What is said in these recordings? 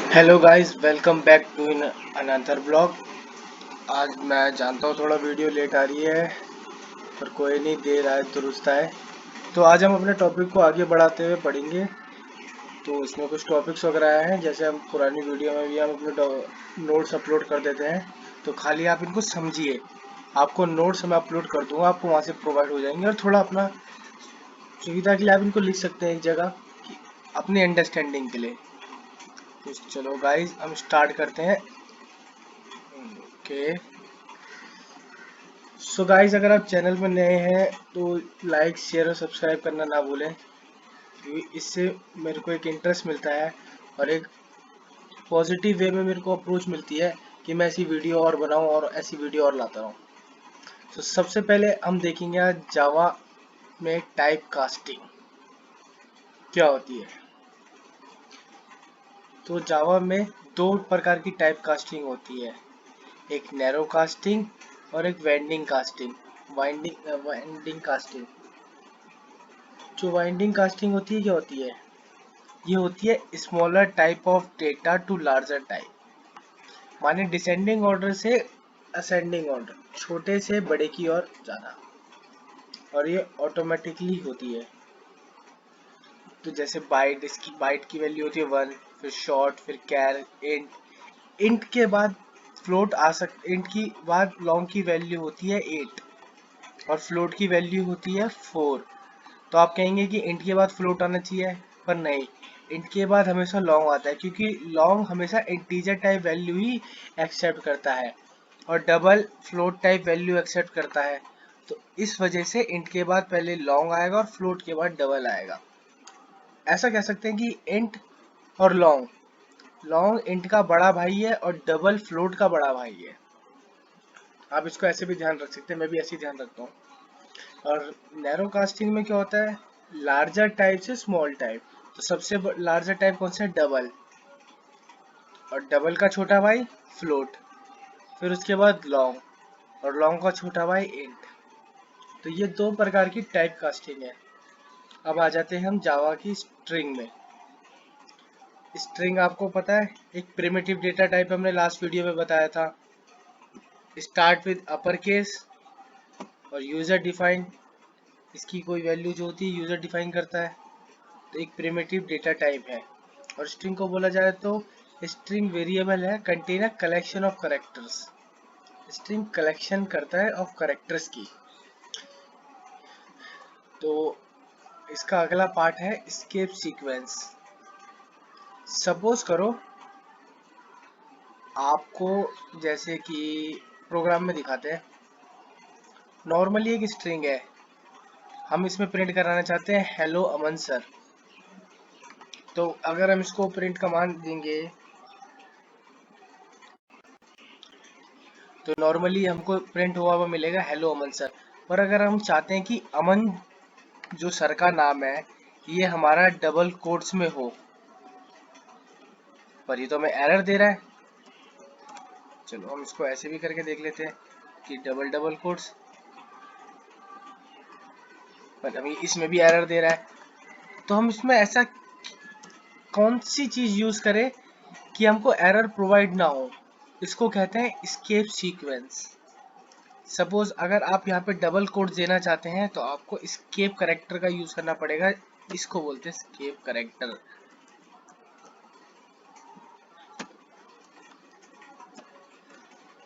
Hello guys, welcome back to in another blog. आज मैं जानता हूँ थोड़ा वीडियो लेट आ रही है, पर कोई नहीं, देर आए दुरुस्त आए। तो आज हम अपने टॉपिक को आगे बढ़ाते हुए पढ़ेंगे। तो इसमें कुछ टॉपिक्स वगैरह आए हैं, जैसे हम पुरानी वीडियो में भी हम अपने नोट्स अपलोड कर देते हैं। तो खाली आप इनको समझिए। आपको नोट्स मैं अपलोड कर दूंगा, आपको वहाँ से प्रोवाइड हो जाएंगे, और थोड़ा अपना सुविधा के लिए आप इनको लिख सकते हैं एक जगह, कि अपनी अंडरस्टैंडिंग के लिए। तो चलो गाइस, हम स्टार्ट करते हैं। ओके। सो गाइस, अगर आप चैनल पर नए हैं तो लाइक शेयर और सब्सक्राइब करना ना भूलें, क्योंकि इससे मेरे को एक इंटरेस्ट मिलता है और एक पॉजिटिव वे में मेरे को अप्रोच मिलती है कि मैं ऐसी वीडियो और बनाऊं और ऐसी वीडियो और लाता रहूं। तो सबसे पहले हम देखेंगे आज जावा में टाइप कास्टिंग क्या होती है। तो जावा में दो प्रकार की टाइप कास्टिंग होती है, एक नैरो कास्टिंग और एक वाइंडिंग कास्टिंग। वाइंडिंग कास्टिंग, जो वाइंडिंग कास्टिंग होती है क्या होती है? ये होती है smaller type of data to larger type, माने डिसेंडिंग ऑर्डर से असेंडिंग ऑर्डर, छोटे से बड़े की ओर जाना, और ये ऑटोमेटिकली होती है। तो जैसे बाइट, इसकी बाइट की वैल्यू होती है 1, फिर शॉर्ट, फिर कैर, इंट। इंट के बाद फ्लोट आ सकती, इंट की बाद लॉन्ग की वैल्यू होती है 8 और फ्लोट की वैल्यू होती है 4। तो आप कहेंगे कि इंट के बाद फ्लोट आना चाहिए, पर नहीं, इंट के बाद हमेशा लॉन्ग आता है, क्योंकि लॉन्ग हमेशा इंटीजर टाइप वैल्यू ही एक्सेप्ट करता है और double float type value accept करता है। तो इस वजह से इंट के बाद पहले लॉन्ग आएगा और फ्लोट के बाद डबल आएगा। ऐसा कह सकते हैं कि इंट और लॉन्ग, लॉन्ग इंट का बड़ा भाई है और डबल फ्लोट का बड़ा भाई है। आप इसको ऐसे भी ध्यान रख सकते हैं, मैं भी ऐसे ही ध्यान रखता हूँ। और नैरो कास्टिंग में क्या होता है? लार्जर टाइप से स्मॉल टाइप। तो सबसे लार्जर टाइप कौन सा है? डबल। और डबल का छोटा भाई फ्लोट, फिर उसके बाद लॉन्ग, और लॉन्ग का छोटा भाई इंट। तो ये दो प्रकार की टाइप कास्टिंग है। अब आ जाते हैं हम जावा की स्ट्रिंग में। स्ट्रिंग आपको पता है, एक प्रिमिटिव डेटा टाइप हमने लास्ट वीडियो में बताया था। स्टार्ट विद अपर केस और यूजर डिफाइंड, इसकी कोई वैल्यू जो होती है यूजर डिफाइन करता है। तो एक प्रिमिटिव डेटा टाइप है। और स्ट्रिंग को बोला जाए तो स्ट्रिंग वेरिएबल है, contain a collection of characters. String collection करता है ऑफ करेक्टर्स की। तो इसका अगला पार्ट है स्केप सीक्वेंस। सपोज करो आपको, जैसे कि प्रोग्राम में दिखाते हैं, नॉर्मली एक स्ट्रिंग है, हम इसमें प्रिंट कराना चाहते हैं हेलो अमन सर। तो अगर हम इसको प्रिंट कमांड देंगे तो नॉर्मली हमको प्रिंट हुआ हुआ मिलेगा हेलो अमन सर। पर अगर हम चाहते हैं कि अमन जो सर का नाम है ये हमारा डबल कोट्स में हो, पर ये तो हमें एरर दे रहा है। चलो हम इसको ऐसे भी करके देख लेते हैं कि डबल डबल कोट्स, पर अभी इसमें भी एरर दे रहा है। तो हम इसमें ऐसा कौन सी चीज यूज करें कि हमको एरर प्रोवाइड ना हो? इसको कहते हैं स्केप सीक्वेंस। सपोज अगर आप यहाँ पे डबल कोट देना चाहते हैं तो आपको स्केप करेक्टर का यूज करना पड़ेगा। इसको बोलते हैं स्केप करेक्टर।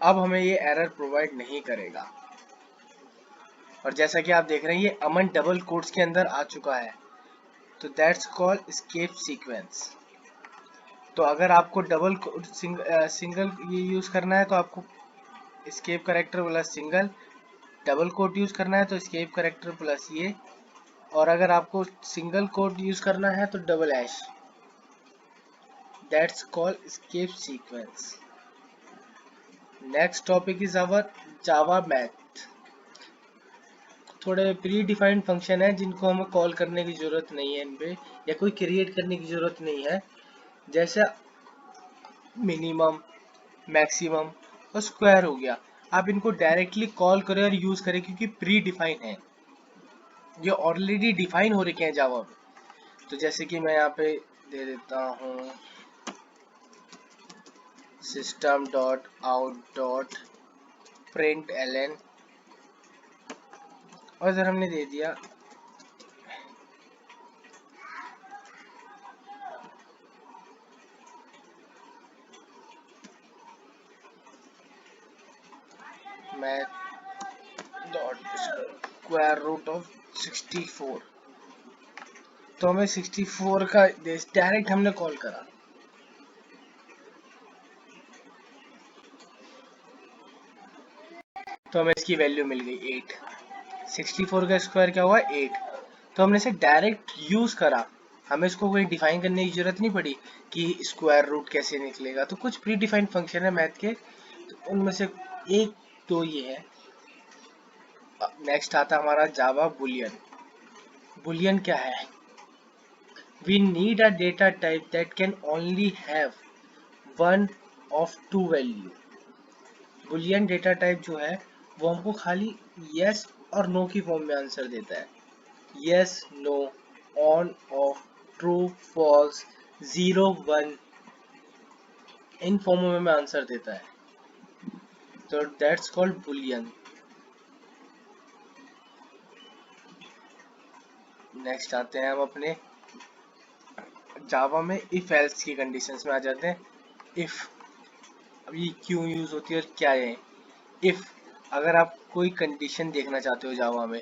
अब हमें ये एरर प्रोवाइड नहीं करेगा। और जैसा कि आप देख रहे हैं ये अमन डबल कोट्स के अंदर आ चुका है, तो दैट्स कॉल्ड स्केप सीक्वेंस। तो अगर आपको डबल सिंगल ये यूज करना है तो आपको escape character plus single, double quote use करना है तो स्केप करेक्टर प्लस ये, और अगर आपको सिंगल कोट यूज करना है तो डबल ऐश। That's called escape sequence. Next topic is our Java math. थोड़े प्री डिफाइंड फंक्शन है जिनको हमें कॉल करने की जरूरत नहीं है इन पे, या कोई क्रिएट करने की जरूरत नहीं है। जैसे मिनिमम, मैक्सिमम और स्क्वायर हो गया, आप इनको डायरेक्टली कॉल करें और यूज करें क्योंकि प्री डिफाइन है, ये ऑलरेडी डिफाइन हो रखे हैं जावा में। तो जैसे कि मैं यहाँ पे दे देता हूँ system dot out dot print एलन, और इधर हमने दे दिया math dot square root of 64। तो हमें 64 का डायरेक्ट हमने कॉल करा, तो हमें इसकी वैल्यू मिल गई 8। 64 का स्क्वायर क्या हुआ 8। तो हमने इसे डायरेक्ट यूज करा, हमें इसको कोई डिफाइन करने की जरूरत नहीं पड़ी कि स्क्वायर रूट कैसे निकलेगा। तो कुछ प्री डिफाइंड फंक्शन है मैथ के, तो उनमें से एक तो ये है। नेक्स्ट आता हमारा जावा बुलियन। बुलियन क्या है? We need a data type that can only have one of two value. Boolean data type जो है वो हमको खाली यस और नो की फॉर्म में आंसर देता है। Yes, no, on, off, true, false, 0, 1, इन फॉर्मों में आंसर देता है। तो दैट्स कॉल्ड बुलियन। नेक्स्ट आते हैं हम अपने जावा में इफ एल्स की कंडीशंस में आ जाते हैं। इफ, अब ये क्यों यूज होती है और क्या है इफ? अगर आप कोई कंडीशन देखना चाहते हो जावा में,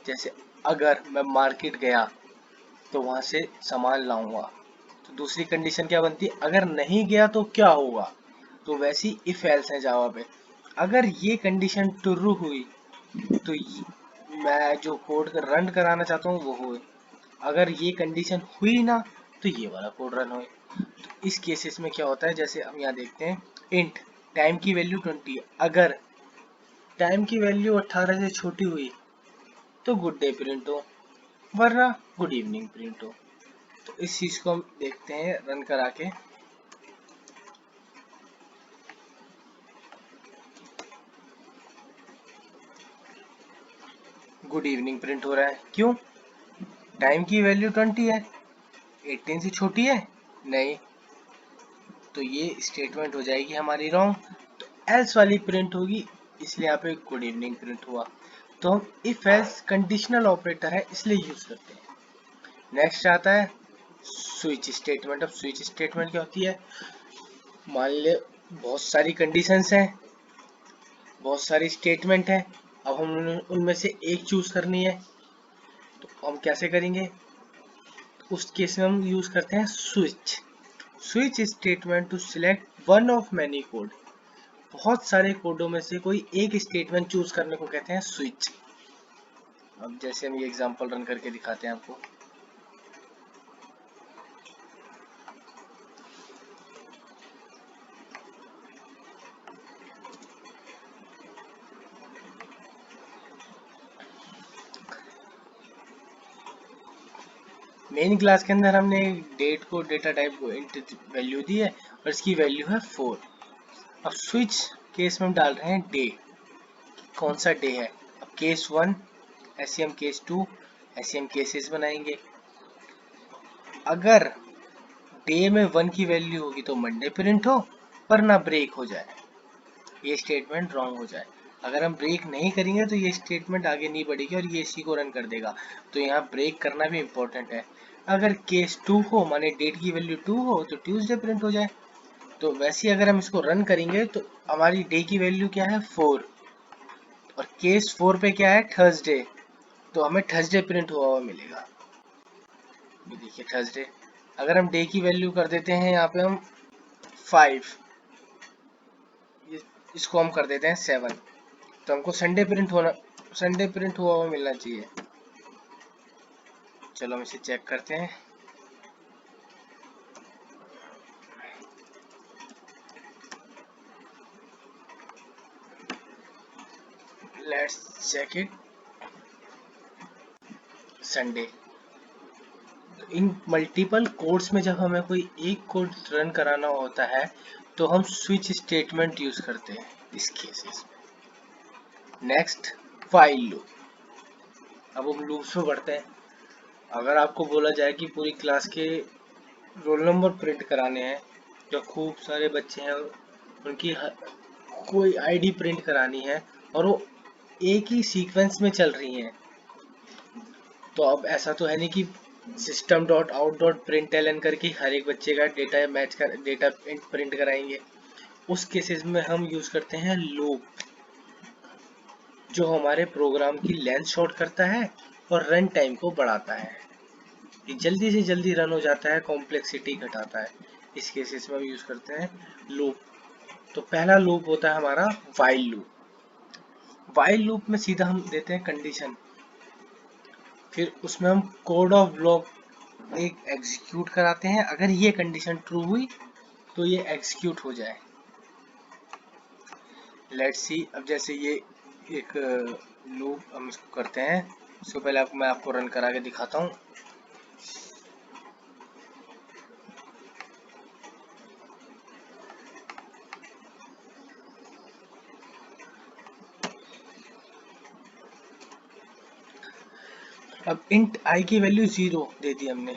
जैसे अगर मैं मार्केट गया तो वहां से सामान लाऊंगा, तो दूसरी कंडीशन क्या बनती है? अगर नहीं गया तो क्या होगा? तो वैसी इफ एल्स है जावा पे। अगर ये कंडीशन ट्रू हुई तो मैं जो कोड रन कराना चाहता हूँ वो हुए। अगर ये कंडीशन हुई ना तो ये वाला कोड रन होए। तो इस केसेस में क्या होता है, जैसे हम यहाँ देखते हैं इंट टाइम की वैल्यू 20 है, अगर टाइम की वैल्यू 18 से छोटी हुई तो गुड डे प्रिंट हो, वरना गुड इवनिंग प्रिंट हो। तो इस चीज को हम देखते हैं रन करा के। गुड इवनिंग प्रिंट हो रहा है, क्यों? टाइम की वैल्यू 20 है, 18 से छोटी है नहीं, तो ये स्टेटमेंट हो जाएगी हमारी रॉन्ग। तो एल्स वाली प्रिंट होगी, इसलिए यहाँ पे गुड इवनिंग प्रिंट हुआ। तो हम इफ एल्स कंडीशनल ऑपरेटर है इसलिए यूज करते हैं। नेक्स्ट आता है स्विच स्टेटमेंट। अब स्विच स्टेटमेंट क्या होती है? मान ले बहुत सारी कंडीशंस हैं, बहुत सारी स्टेटमेंट है, अब हम उनमें से एक चूज करनी है, तो हम कैसे करेंगे? उस केस में हम यूज करते हैं switch. Switch statement to select one of many code. बहुत सारे कोडों में से कोई एक स्टेटमेंट चूज करने को कहते हैं स्विच। अब जैसे हम ये एग्जांपल रन करके दिखाते हैं आपको। मेन क्लास के अंदर हमने डेट को डेटा टाइप को इंट वैल्यू दी है और इसकी वैल्यू है 4। अब स्विच केस में हम डाल रहे हैं डे, कौन सा डे है। अब केस 1 ऐसे हम केस 2 ऐसे हम केसेस बनाएंगे। अगर डे में 1 की वैल्यू होगी तो मंडे प्रिंट हो, वरना ब्रेक हो जाए, ये स्टेटमेंट रॉन्ग हो जाए। अगर हम ब्रेक नहीं करेंगे तो ये स्टेटमेंट आगे नहीं बढ़ेगी और ये इसी को रन कर देगा। तो यहाँ ब्रेक करना भी इम्पोर्टेंट है। अगर केस 2 हो, माने डेट की वैल्यू 2 हो, तो ट्यूसडे प्रिंट हो जाए। तो वैसे ही अगर हम इसको रन करेंगे तो हमारी डे की वैल्यू क्या है 4, और केस 4 पे क्या है थर्सडे, तो हमें थर्सडे प्रिंट हुआ हुआ मिलेगा। ये देखिए थर्सडे। अगर हम डे की वैल्यू कर देते हैं यहाँ पे हम 5, इसको हम कर देते हैं 7, तो हमको संडे प्रिंट हुआ हुआ मिलना चाहिए। चलो हम इसे चेक करते हैं। Let's check it. संडे। इन मल्टीपल कोड्स में जब हमें कोई एक कोड रन कराना होता है तो हम स्विच स्टेटमेंट यूज करते हैं इस केसेस में। Next file loop. अब हम लूप्स में बढ़ते हैं। अगर आपको बोला जाए कि पूरी क्लास के रोल नंबर प्रिंट कराने हैं, जो खूब सारे बच्चे हैं उनकी कोई आईडी प्रिंट करानी है और वो एक ही सीक्वेंस में चल रही हैं, तो अब ऐसा तो है नहीं कि system dot out dot print L N करके हर एक बच्चे का डेटा मैच कर डेटा प्रिंट कराएंगे। उस केसेस में हम यूज करते हैं लूप, जो हमारे प्रोग्राम की लेंथ शॉर्ट करता है और रन टाइम को बढ़ाता है। ये जल्दी से जल्दी रन हो जाता है, कॉम्प्लेक्सिटी घटाता है। इस केसेस में हम यूज करते हैं लूप। तो पहला लूप होता है हमारा वाइल लूप। वाइल लूप में सीधा हम देते हैं कंडीशन, फिर उसमें हम कोड ऑफ ब्लॉक एक एग्जीक्यूट कराते हैं। अगर ये कंडीशन ट्रू हुई तो ये एग्जीक्यूट हो जाए। लेट्स सी, अब जैसे ये एक लूप हम इसको करते हैं, उससे पहले मैं आपको रन करा के दिखाता हूँ। अब इंट आई की वैल्यू 0 दे दी हमने।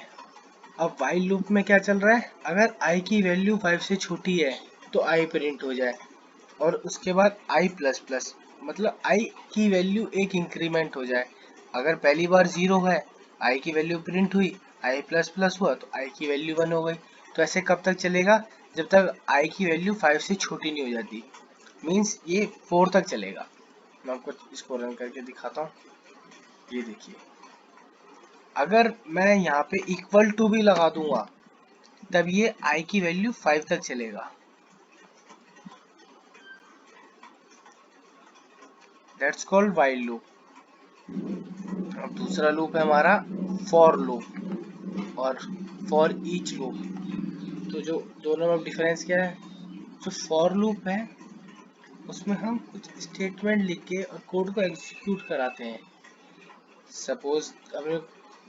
अब वाइल लूप में क्या चल रहा है, अगर आई की वैल्यू 5 से छोटी है तो आई प्रिंट हो जाए, और उसके बाद आई प्लस प्लस, मतलब आई की वैल्यू एक इंक्रीमेंट हो जाए। अगर पहली बार 0 है, आई की वैल्यू प्रिंट हुई, आई प्लस प्लस हुआ तो आई की वैल्यू 1 हो गई। तो ऐसे कब तक चलेगा, जब तक आई की वैल्यू 5 से छोटी नहीं हो जाती। मीन्स ये 4 तक चलेगा। मैं आपको इसको रन करके दिखाता हूँ। ये देखिए, अगर मैं यहाँ पे इक्वल टू भी लगा दूंगा तब ये आई की वैल्यू 5 तक चलेगा। That's called while loop. अब दूसरा लूप है हमारा फॉर लूप और फॉर ईच लूप। तो जो दोनों में डिफरेंस क्या है, जो फॉर लूप है उसमें हम कुछ स्टेटमेंट लिख के और कोड को एग्जीक्यूट कराते हैं। सपोज हमें,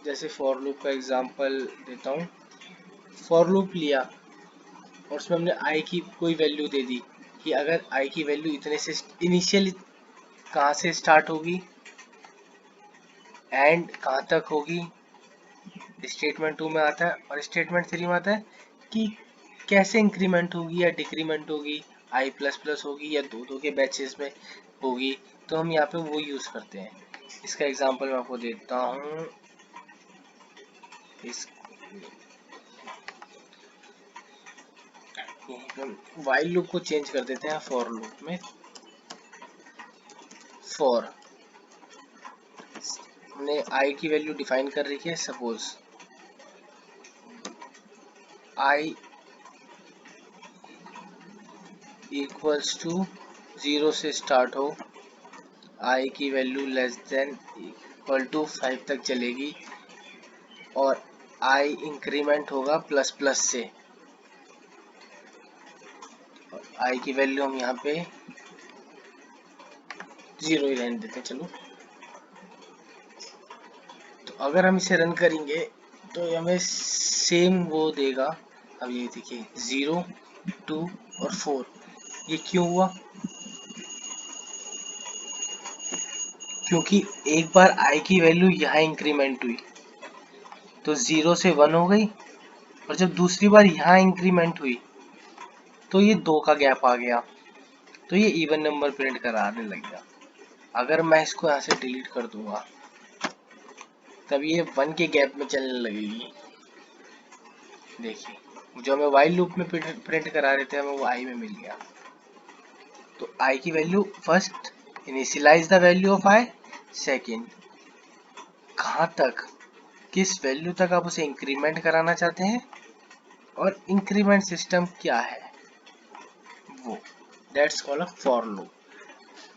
जैसे फॉर लूप का एग्जांपल देता हूँ। फॉर लूप लिया और उसमें हमने आई की कोई वैल्यू दे दी कि अगर आई की वैल्यू इतने से इनिशियल कहाँ से स्टार्ट होगी एंड कहाँ तक होगी, स्टेटमेंट 2 में आता है। और स्टेटमेंट 3 में आता है कि कैसे इंक्रीमेंट होगी या डिक्रीमेंट होगी, आई प्लस प्लस होगी या दो दो के बैचेस में होगी। तो हम यहाँ पे वो यूज करते हैं। इसका एग्जांपल मैं आपको देता हूँ। इस वाइल लूप को चेंज कर देते हैं फॉर लूप में। फॉर हमने आई की वैल्यू डिफाइन कर रही है, सपोज आई इक्वल्स टू 0 से स्टार्ट हो, आई की value less than equal to 5 तक चलेगी, और आई इंक्रीमेंट होगा प्लस प्लस से। आई की वैल्यू हम यहाँ पे 0 ही रहने देते हैं, चलो। तो अगर हम इसे रन करेंगे तो ये हमें सेम वो देगा। अब ये देखिए 0, 2 और 4। ये क्यों हुआ, क्योंकि एक बार आई की वैल्यू यहाँ इंक्रीमेंट हुई तो 0 से 1 हो गई, और जब दूसरी बार यहाँ इंक्रीमेंट हुई तो ये 2 का गैप आ गया, तो ये इवन नंबर प्रिंट कराने लग गया। अगर मैं इसको यहाँ से डिलीट कर दूंगा तब ये 1 के गैप में चलने लगेगी। देखिए, जो हमें वाइल लूप में प्रिंट करा रहे थे हमें वो आई में मिल गया। तो आई की value first, initialize the value of I. Second, कहाँ तक, किस वैल्यू तक आप उसे इंक्रीमेंट कराना चाहते हैं, और इंक्रीमेंट सिस्टम क्या है वो। That's called a for loop.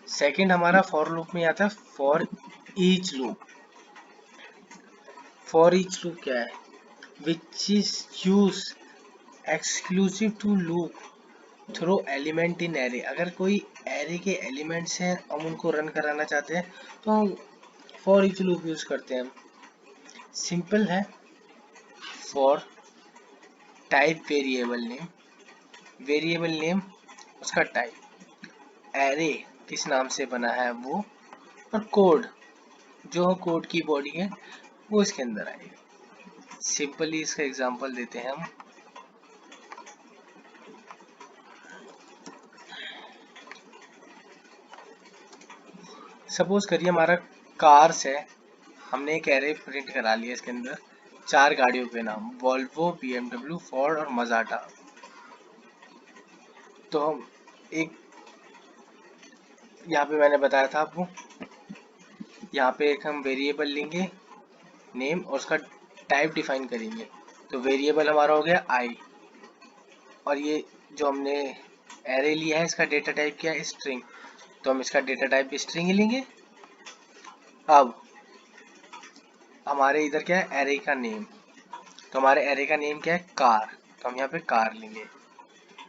Second हमारा फॉर लूप में आता है for each loop. For each loop क्या है, which is use exclusive to loop through element in array. अगर कोई एरे के एलिमेंट्स हैं हम उनको रन कराना चाहते हैं तो हम फॉर ईच लूप यूज करते हैं। सिंपल है, फॉर टाइप वेरिएबल नेम उसका टाइप, एरे किस नाम से बना है वो, और कोड जो कोड की बॉडी है वो इसके अंदर आएगी। सिंपली इसका एग्जांपल देते हैं हम। सपोज करिए हमारा कार्स है, हमने एक एरे प्रिंट करा लिया, इसके अंदर 4 गाड़ियों के नाम, वॉल्वो, BMW, फोर्ड और मजाडा। तो हम एक, यहाँ पे मैंने बताया था आपको, यहाँ पे एक हम वेरिएबल लेंगे नेम और उसका टाइप डिफाइन करेंगे। तो वेरिएबल हमारा हो गया आई, और ये जो हमने एरे लिया है इसका डेटा टाइप क्या है, स्ट्रिंग। तो हम इसका डेटा टाइप भी स्ट्रिंग ही लेंगे। अब हमारे इधर क्या है, एरे का नेम। तो हमारे एरे का नेम क्या है, कार। तो हम यहाँ पे कार लेंगे।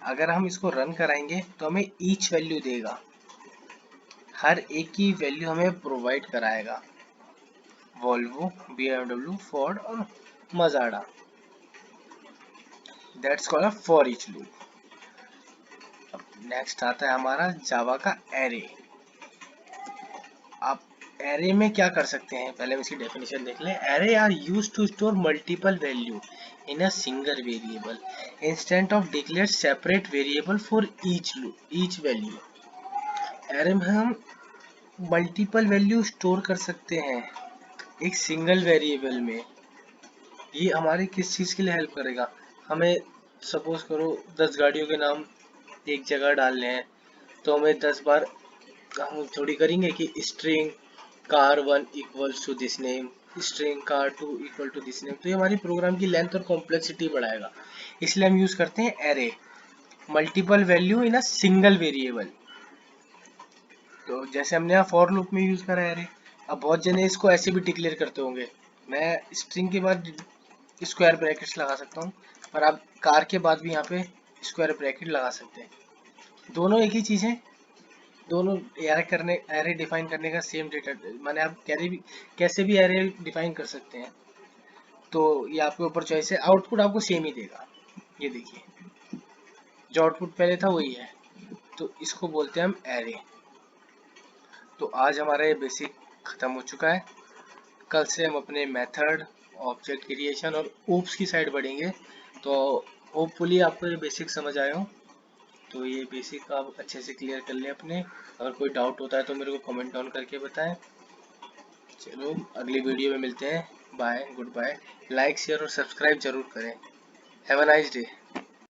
अगर हम इसको रन कराएंगे तो हमें ईच वैल्यू देगा, हर एक की वैल्यू हमें प्रोवाइड कराएगा, वॉल्वो, BMW, फोर्ड और Mazda. That's called a for each loop. अब नेक्स्ट आता है हमारा जावा का एरे। आप एरे में क्या कर सकते हैं, पहले हम इसकी डेफिनेशन देख लें। Array are used to store multiple value in a single variable instant of declare separate variable for each value. Array में हम मल्टीपल वैल्यू स्टोर कर सकते हैं एक सिंगल वेरिएबल में। ये हमारे किस चीज़ के लिए हेल्प करेगा, हमें सपोज करो 10 गाड़ियों के नाम एक जगह डालने हैं, तो हमें 10 बार हम थोड़ी करेंगे कि string car 1 equals to this name, string car 2 equal to this name. तो ये हमारी प्रोग्राम की लेंथ और कॉम्प्लेक्सिटी बढ़ाएगा, इसलिए हम यूज़ करते हैं array, multiple value in a single variable. तो जैसे हमने यहाँ फॉर लूप में यूज़ करा है एरे। अब बहुत जने इसको ऐसे भी डिक्लेयर करते होंगे, मैं स्ट्रिंग के बाद स्क्वायर ब्रैकेट्स लगा सकता हूँ, और आप कार के बाद भी यहाँ पे स्क्वायर ब्रैकेट लगा सकते हैं। दोनों एक ही चीज़ है, दोनों एरे डिफाइन करने का सेम डेटा, माने आप कैसे भी एरे डिफाइन कर सकते हैं। तो ये आपके ऊपर चॉइस है, आउटपुट आपको सेम ही देगा। ये देखिए जो आउटपुट पहले था वही है, तो इसको बोलते हैं हम एरे। तो आज हमारा ये बेसिक खत्म हो चुका है। कल से हम अपने मेथड, ऑब्जेक्ट क्रिएशन और ओप्स की साइड बढ़ेंगे। तो होपफुली आपको ये बेसिक समझ आए हो। तो ये बेसिक आप अच्छे से क्लियर कर लें अपने। अगर कोई डाउट होता है तो मेरे को कमेंट डाउन करके बताएं। चलो अगली वीडियो में मिलते हैं। Bye, good bye. Like, share और सब्सक्राइब जरूर करें। Have a nice day.